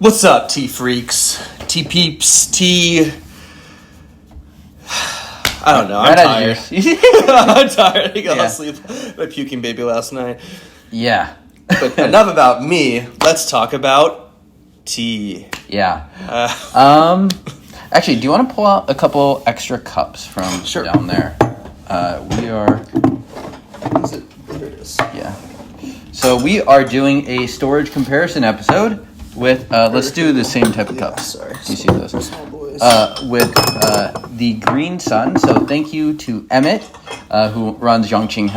What's up, tea freaks, tea peeps, tea... I don't know, I'm tired. I'm tired. I got sleep my puking baby last night. Yeah. But enough about me. Let's talk about tea. Yeah. Actually, do you want to pull out a couple extra cups from down there? We are... Is it? There it is. Yeah. So we are doing a storage comparison episode with, let's do the same type of cups. Sorry. You see those? With the Green Sun. So thank you to Emmett, who runs Jingye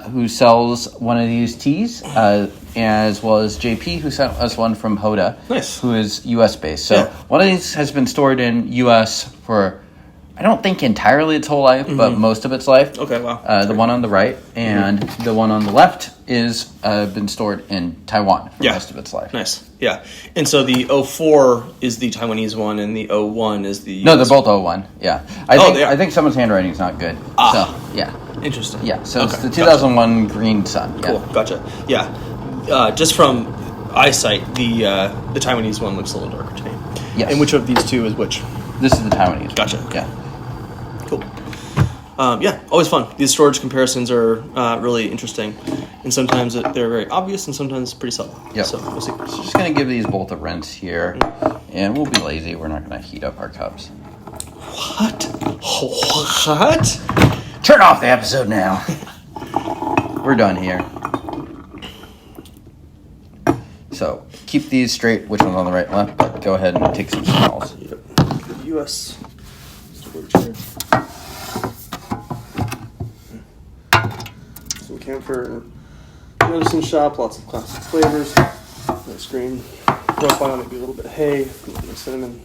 who sells one of these teas, as well as JP, who sent us one from Hoda, who is U.S. based. So one of these has been stored in U.S. for, I don't think entirely its whole life, but most of its life. Okay, wow. The one on the right and the one on the left is been stored in Taiwan for most of its life. Nice. Yeah. And so the 04 is the Taiwanese one and the 01 is the... No, they're both 01. Yeah. I think someone's handwriting is not good. So, yeah. Interesting. Yeah. So it's the 2001 Green Sun. Cool. Gotcha. Yeah. Just from eyesight, the Taiwanese one looks a little darker to me. Yes. And which of these two is which? This is the Taiwanese. Gotcha. Yeah. Cool. Always fun. These storage comparisons are really interesting, and sometimes they're very obvious, and sometimes pretty subtle. Yep. So we'll see. So just gonna give these both a rinse here, and we'll be lazy. We're not gonna heat up our cups. What? What? Turn off the episode now. We're done here. So keep these straight. Which one's on the right and left? But go ahead and take some smells. Yep. U.S. storage here. Some camphor medicine shop, lots of classic flavors. Nice green profile, maybe a little bit of hay, cinnamon.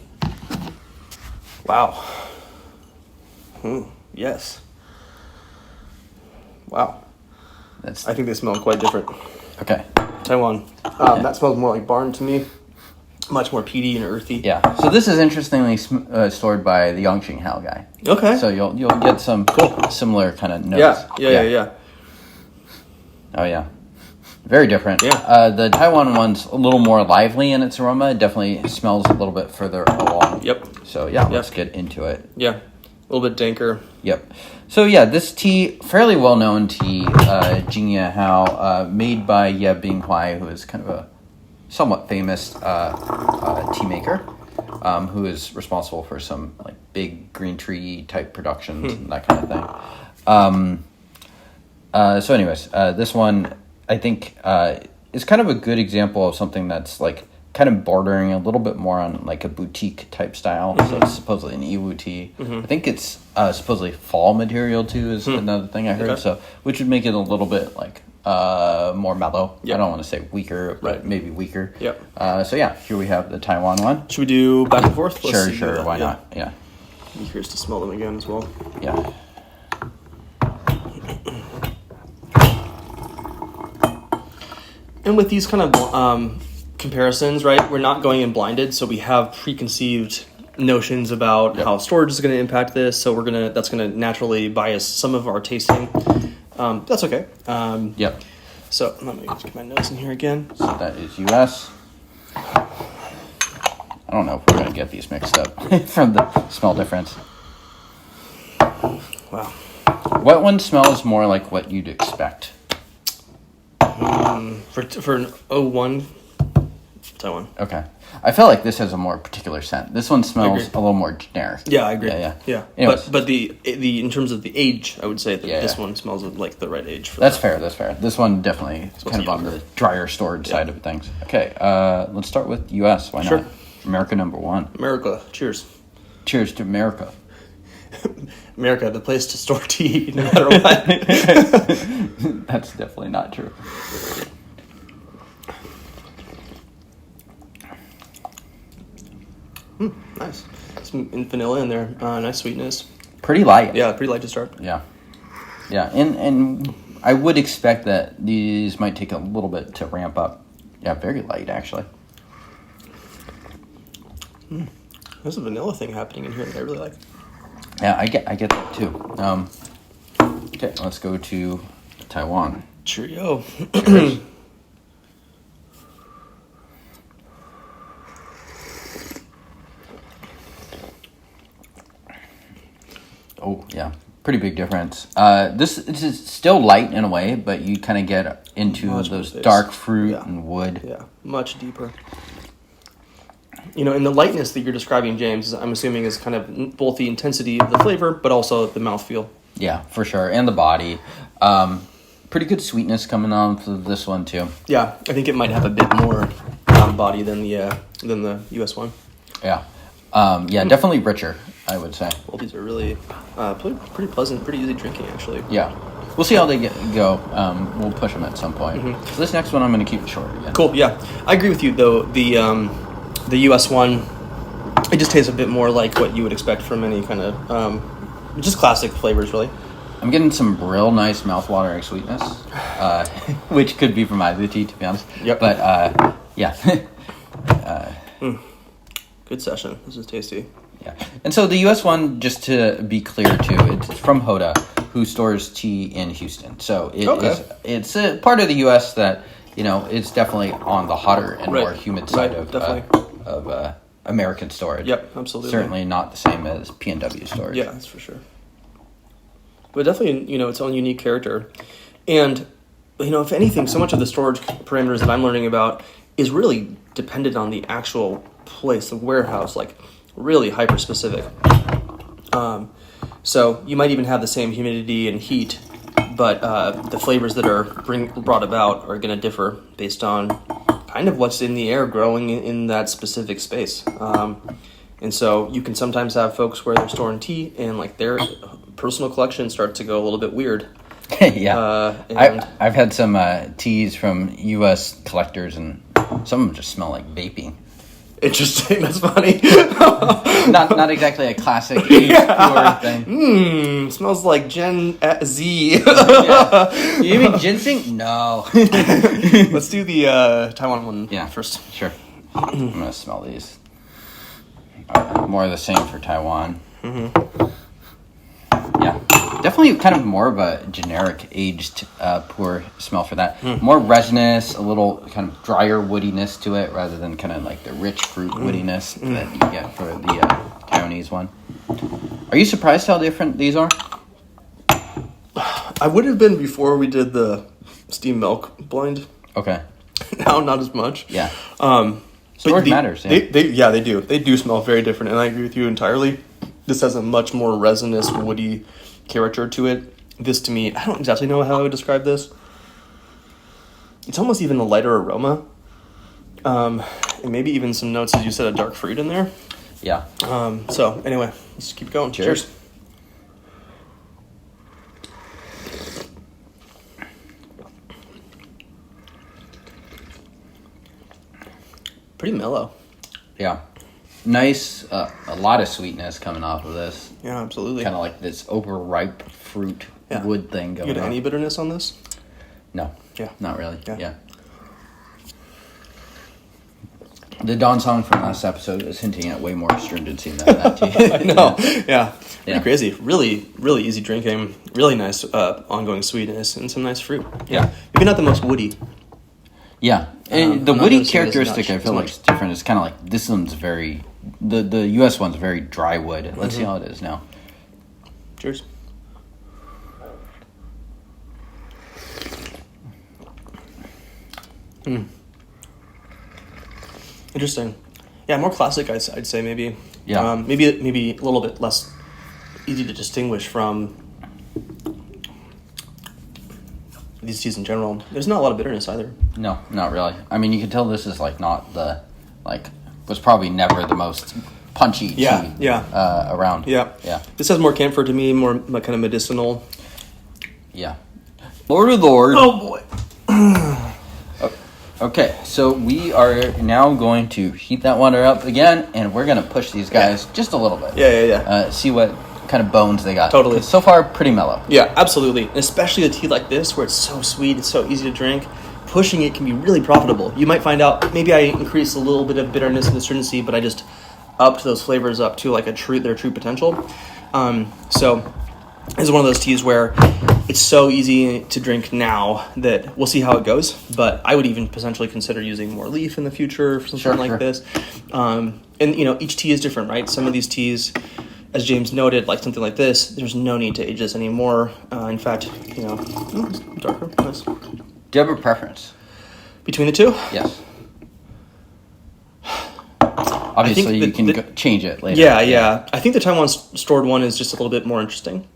Wow. Yes. Wow. I think they smell quite different. Okay. Taiwan. That smells more like barn to me. Much more peaty and earthy. Yeah. So this is interestingly stored by the Jingye Hao guy. Okay. So you'll get some similar kind of notes. Yeah. Oh yeah. Very different. Yeah. The Taiwan one's a little more lively in its aroma. It definitely smells a little bit further along. Yep. So yeah, let's get into it. Yeah. A little bit danker. Yep. So yeah, this tea, fairly well-known tea, Jingye Hao, made by Ye Binghuai, who is kind of a somewhat famous tea maker, who is responsible for some like big green tree type productions and that kind of thing. So anyways, this one I think is kind of a good example of something that's like kind of bordering a little bit more on like a boutique type style. So it's supposedly an Yiwu tea. I think it's supposedly fall material too is another thing I heard. Okay. So which would make it a little bit like more mellow. Yep. I don't want to say weaker, but maybe weaker. Yep. So yeah, here we have the Taiwan one. Should we do back and forth? Sure. Why not? Yeah. I'm curious to smell them again as well. Yeah. And with these kind of comparisons, right, we're not going in blinded, so we have preconceived notions about how storage is going to impact this. So that's gonna naturally bias some of our tasting. That's okay. Yep. So let me just get my notes in here again. So that is U.S. I don't know if we're going to get these mixed up from the smell difference. Wow. What one smells more like what you'd expect? For an 01, Taiwan. Okay. I feel like this has a more particular scent. This one smells a little more generic. Yeah, I agree. Yeah. But the in terms of the age, I would say that this one smells like the right age for That's fair. This one definitely is kind of on the drier storage side of things. Okay, let's start with U.S. Why not? America number one. America. Cheers. Cheers to America. America, the place to store tea, no matter what. That's definitely not true. Nice. Some vanilla in there. Nice sweetness. Pretty light. Yeah, pretty light to start. Yeah. And I would expect that these might take a little bit to ramp up. Yeah, very light actually. There's a vanilla thing happening in here that I really like. Yeah, I get that too. Okay, let's go to Taiwan. Cheerio. Oh, yeah. Pretty big difference. This is still light in a way, but you kind of get into those dark fruit and wood. Yeah, much deeper. And the lightness that you're describing, James, I'm assuming is kind of both the intensity of the flavor, but also the mouthfeel. Yeah, for sure. And the body. Pretty good sweetness coming on for this one, too. Yeah, I think it might have a bit more body than the U.S. one. Yeah. Definitely richer, I would say. Well, these are really pretty pleasant, pretty easy drinking, actually. Yeah. We'll see how they go. We'll push them at some point. So this next one, I'm going to keep it short again. Cool, yeah. I agree with you, though. The U.S. one, it just tastes a bit more like what you would expect from any kind of, just classic flavors, really. I'm getting some real nice mouth-watering sweetness, which could be from either tea, to be honest. Yep. But, yeah. Good session. This is tasty. Yeah. And so the U.S. one, just to be clear, too, it's from Hoda, who stores tea in Houston. So it's a part of the U.S. that, it's definitely on the hotter and more humid side of American storage. Yep, absolutely. Certainly not the same as P&W storage. Yeah, that's for sure. But definitely, its own unique character. And, if anything, so much of the storage parameters that I'm learning about is really dependent on the actual place, the warehouse, like really hyper-specific. So you might even have the same humidity and heat, but the flavors that are brought about are going to differ based on kind of what's in the air growing in that specific space. And so you can sometimes have folks where they're storing tea and like their personal collection starts to go a little bit weird. Yeah. I've had some teas from U.S. collectors, and some of them just smell like vaping. Interesting. That's funny. not exactly a classic pure thing. Smells like Gen Z. Yeah. You mean ginseng? No. Let's do the Taiwan one first. Sure. I'm going to smell these. More of the same for Taiwan. Mm-hmm. Yeah. Definitely kind of more of a generic aged pour smell for that. More resinous, a little kind of drier woodiness to it rather than kind of like the rich fruit woodiness that you get for the Taiwanese one. Are you surprised how different these are? I would have been before we did the steamed milk blind. Okay. Now, not as much. Yeah. Storage matters. Yeah. They do. They do smell very different, and I agree with you entirely. This has a much more resinous, woody character to it. This, to me, I don't exactly know how I would describe this. It's almost even a lighter aroma. And maybe even some notes, as you said, of dark fruit in there. Yeah. So, anyway, let's keep going. Cheers. Pretty mellow. Yeah. Nice, a lot of sweetness coming off of this. Yeah, absolutely. Kind of like this overripe fruit wood thing going on. You get any bitterness on this? No. Yeah. Not really. Yeah. The Dawn song from last episode is hinting at way more astringency than that tea. I know. Yeah. Pretty crazy. Really, really easy drinking. Really nice ongoing sweetness and some nice fruit. Yeah. Maybe not the most woody. Yeah. And the woody characteristic I feel like is different. It's kind of like this one's very... The U.S. one's very dry wood. Let's see how it is now. Cheers. Interesting. Yeah, more classic, I'd say maybe. Yeah. Maybe a little bit less easy to distinguish from these teas in general. There's not a lot of bitterness either. No, not really. I mean, you can tell this is like not the was probably never the most punchy tea around. Yeah. This has more camphor to me, more kind of medicinal. Yeah. Lord. Oh boy. Okay, so we are now going to heat that water up again, and we're going to push these guys just a little bit. Yeah. See what kind of bones they got. Totally. So far, pretty mellow. Yeah, absolutely. And especially a tea like this, where it's so sweet, it's so easy to drink. Pushing it can be really profitable. You might find out, maybe I increase a little bit of bitterness and astringency, but I just upped those flavors up to like their true potential. So this is one of those teas where it's so easy to drink now that we'll see how it goes. But I would even potentially consider using more leaf in the future for something like this. And each tea is different, right? Some of these teas, as James noted, like something like this, there's no need to age this anymore. In fact, it's darker. Nice. Do you have a preference? Between the two? Yes. Obviously, you can change it later. Yeah. I think the Taiwan stored one is just a little bit more interesting.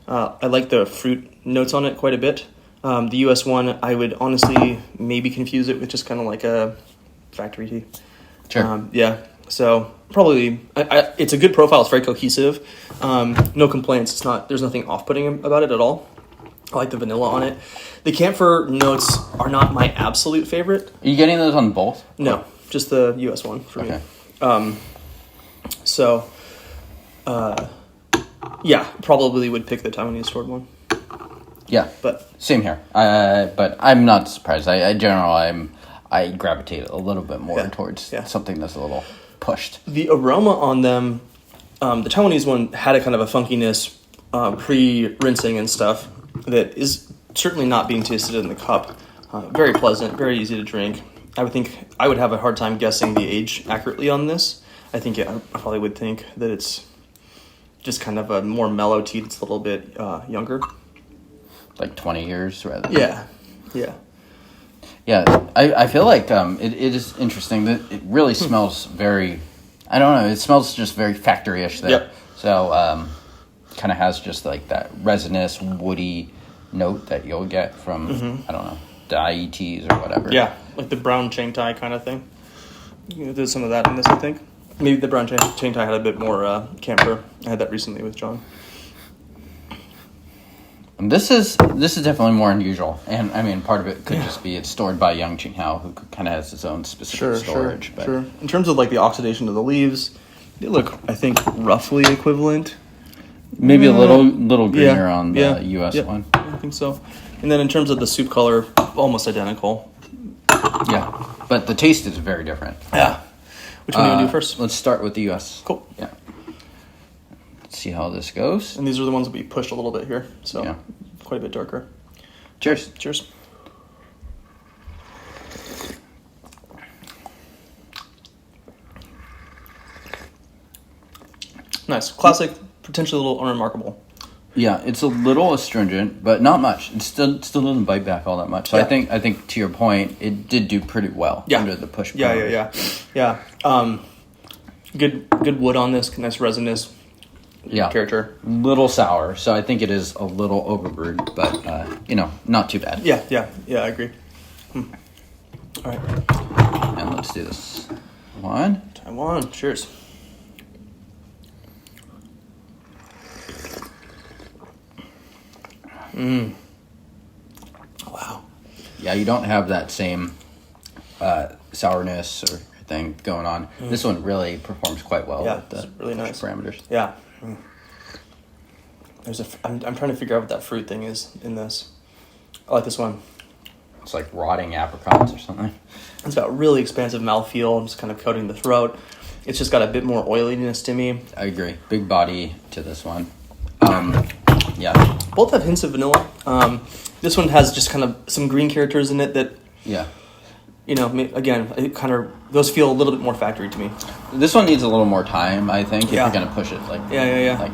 I like the fruit notes on it quite a bit. The U.S. one, I would honestly maybe confuse it with just kind of like a factory tea. Sure. So probably, it's a good profile. It's very cohesive. No complaints. There's nothing off-putting about it at all. I like the vanilla on it. The camphor notes are not my absolute favorite. Are you getting those on both? No, just the U.S. one for me. Probably would pick the Taiwanese stored one. Yeah, but same here. But I'm not surprised. I generally I gravitate a little bit more towards something that's a little pushed. The aroma on them, the Taiwanese one had a kind of a funkiness pre-rinsing and stuff that is certainly not being tasted in the cup. Very pleasant, very easy to drink. I would think I would have a hard time guessing the age accurately on this. I probably would think that it's just kind of a more mellow tea that's a little bit younger. Like 20 years rather. Yeah. I feel like it is interesting that it really smells very, I don't know, it smells just very factory-ish there. Yep. So kind of has just like that resinous, woody note that you'll get from, I don't know, dye teas or whatever. Yeah, like the brown Chang Tai kind of thing. There's some of that in this, I think. Maybe the brown Chang Tai had a bit more camphor. I had that recently with John. And this is definitely more unusual, and I mean, part of it could just be it's stored by young Jingye Hao, who kind of has his own specific storage. Sure. In terms of like the oxidation of the leaves, they look, I think, roughly equivalent. Maybe a little greener on the U.S. one. I think so. And then in terms of the soup color, almost identical. Yeah, but the taste is very different. Yeah. Which one do you want to do first? Let's start with the U.S. Cool. Yeah. Let's see how this goes. And these are the ones that we pushed a little bit here, so quite a bit darker. Cheers. Cheers. Nice. Classic, potentially a little unremarkable. Yeah, it's a little astringent, but not much. It still doesn't bite back all that much. So I think to your point, it did do pretty well under the push. Yeah. Good wood on this. Nice resinous. Character. Little sour, so I think it is a little overbrewed, but not too bad. Yeah, I agree. All right, and let's do this one. Taiwan. Cheers. Wow. Yeah, you don't have that same sourness or thing going on. This one really performs quite well with the really nice parameters. Yeah. I'm trying to figure out what that fruit thing is in this. I like this one. It's like rotting apricots or something. It's got really expansive mouthfeel, just kind of coating the throat. It's just got a bit more oiliness to me. I agree. Big body to this one. Both have hints of vanilla. This one has just kind of some green characters in it that, again, it kind of, those feel a little bit more factory to me. This one needs a little more time, I think, if you're going to push it like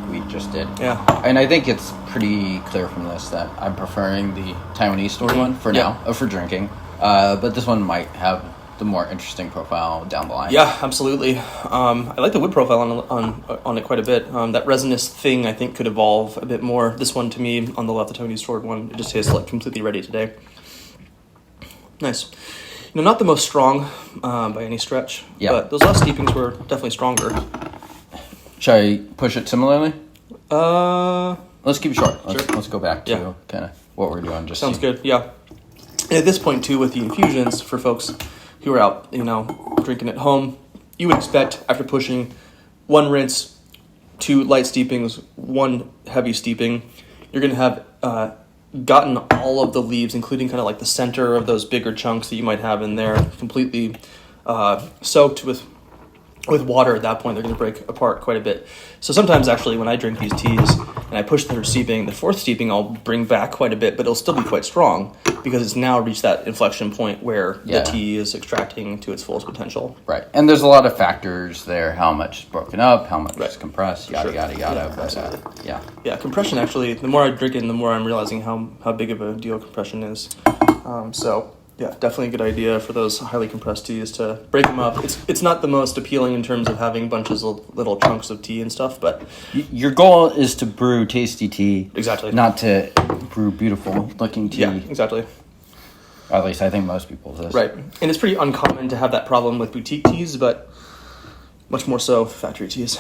we just did. Yeah. And I think it's pretty clear from this that I'm preferring the Taiwanese stored one for now, for drinking. But this one might have the more interesting profile down the line. Yeah, absolutely. I like the wood profile on it quite a bit. That resinous thing, I think, could evolve a bit more. This one, to me, on the left, the Taiwanese stored one, it just tastes like completely ready today. Nice. Not the most strong by any stretch, but those last steepings were definitely stronger. Should I push it similarly? Let's keep it short. Sure. Let's go back to kind of what we're doing. Sounds good, yeah. And at this point, too, with the infusions, for folks who are out, drinking at home, you would expect, after pushing 1 rinse, 2 light steepings, 1 heavy steeping, you're going to have gotten all of the leaves, including kind of like the center of those bigger chunks that you might have in there, completely soaked with with water at that point, they're going to break apart quite a bit. So sometimes actually when I drink these teas and I push the third steeping, the fourth steeping I'll bring back quite a bit, but it'll still be quite strong because it's now reached that inflection point where the tea is extracting to its fullest potential. Right. And there's a lot of factors there, how much is broken up, how much is compressed, yada, yada, yada. Yeah, But, yeah, compression actually, the more I drink it, the more I'm realizing how big of a deal compression is. So yeah, definitely a good idea for those highly compressed teas to break them up. It's not the most appealing in terms of having bunches of little chunks of tea and stuff, but your goal is to brew tasty tea. Exactly. Not to brew beautiful looking tea. Yeah, exactly. Or at least I think most people do. Right. And it's pretty uncommon to have that problem with boutique teas, but much more so factory teas.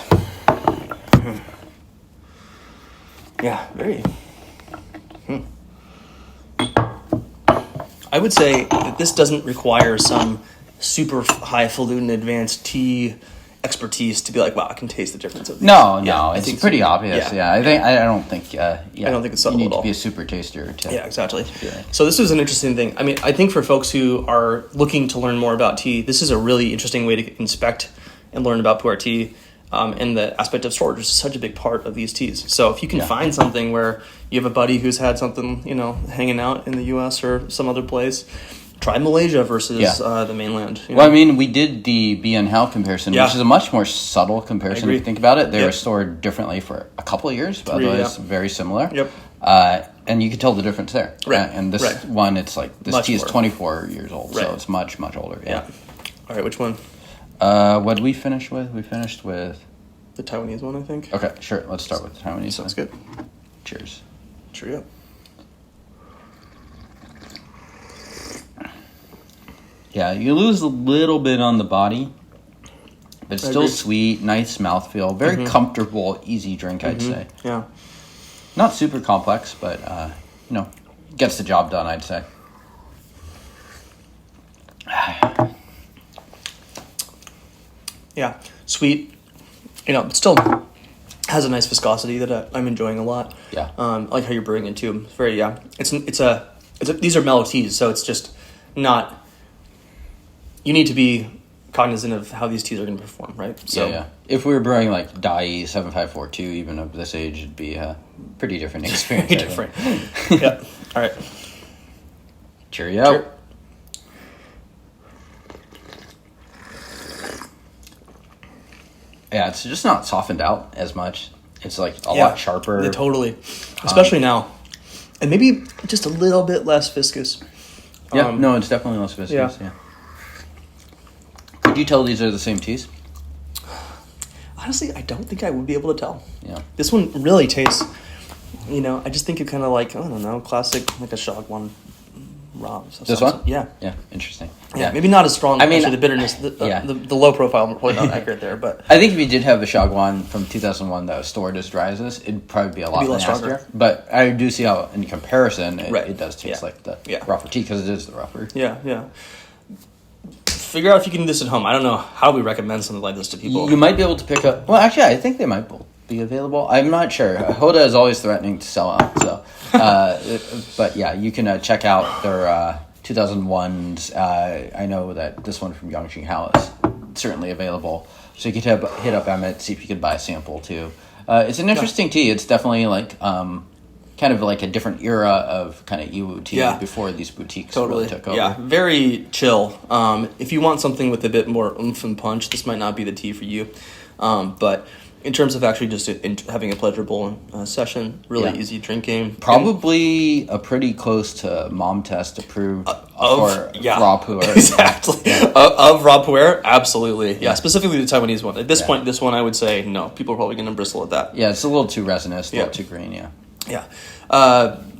Yeah, very... I would say that this doesn't require some super highfalutin advanced tea expertise to be like, wow, I can taste the difference of these. No, it's pretty obvious. Yeah, I don't think it's subtle you need at all. to be a super taster to. Yeah, exactly. So this is an interesting thing. I mean, I think for folks who are looking to learn more about tea, this is a really interesting way to inspect and learn about pu'er tea. And the aspect of storage is such a big part of these teas. So if you can find something where you have a buddy who's had something, hanging out in the U.S. or some other place, try Malaysia versus the mainland. Well, I mean, we did the Jingye Hao comparison, which is a much more subtle comparison if you think about it. They were stored differently for a couple of years, but otherwise very similar. Yep. And you can tell the difference there. Right. And this one, it's like, this much tea is more. 24 years old, so it's much, much older. Yeah. All right, which one? What did we finish with? We finished with... The Taiwanese one, I think. Okay, sure. Let's start with the Taiwanese. Sounds good. Cheers. Cheerio. Yeah, you lose a little bit on the body, but it's still sweet, nice mouthfeel, very comfortable, easy drink, I'd say. Yeah. Not super complex, but, gets the job done, I'd say. Yeah, sweet. It still has a nice viscosity that I'm enjoying a lot. Yeah. I like how you're brewing it too. It's very these are mellow teas, so it's just not. You need to be cognizant of how these teas are going to perform, right? So Yeah. If we were brewing like Dai 7542, even of this age, it'd be a pretty different experience. very different. Yeah. All right. Cheerio. Cheer. Yeah, it's just not softened out as much. It's like a lot sharper. Yeah, totally. Especially now. And maybe just a little bit less viscous. No, it's definitely less viscous. Yeah. Could you tell these are the same teas? Honestly, I don't think I would be able to tell. Yeah. This one really tastes, I just think it kind of like, I don't know, classic, like a Shagwan rum. This one? Yeah. Yeah, interesting. Yeah, maybe not as strong. I mean, actually, the bitterness, the low profile, probably not accurate there, but I think if you did have a Shagwan from 2001 that was stored as dry as this, it'd probably be a lot less nastier. stronger. But I do see how, in comparison, it does taste like the rougher tea because it is the rougher. Yeah. Figure out if you can do this at home. I don't know how we recommend something like this to people. You might be able to pick up. Well, actually, I think they might both be available. I'm not sure. Hoda is always threatening to sell out. So, but yeah, you can check out their 2001s. I know that this one from Jingye Hao is certainly available. So you could hit up Emmett, see if you could buy a sample too. It's an interesting tea. It's definitely like kind of like a different era of kind of Yiwu tea before these boutiques really took over. Yeah, very chill. If you want something with a bit more oomph and punch, this might not be the tea for you. But in terms of actually just having a pleasurable session, really easy drinking. Probably a pretty close to mom test approved for raw pu'er. Exactly. Of raw pu'er, absolutely. Yeah, specifically the Taiwanese one. At this point, this one I would say, no, people are probably going to bristle at that. Yeah, it's a little too resinous, a little too green, Yeah.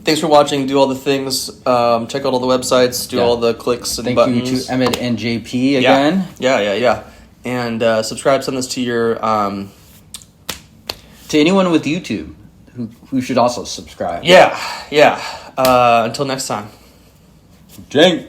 Thanks for watching. Do all the things. Check out all the websites. Do all the clicks and buttons. Thank you to Emmett and JP again. Yeah. And subscribe. Send this to your... to anyone with YouTube who should also subscribe. Yeah. Until next time. Jing!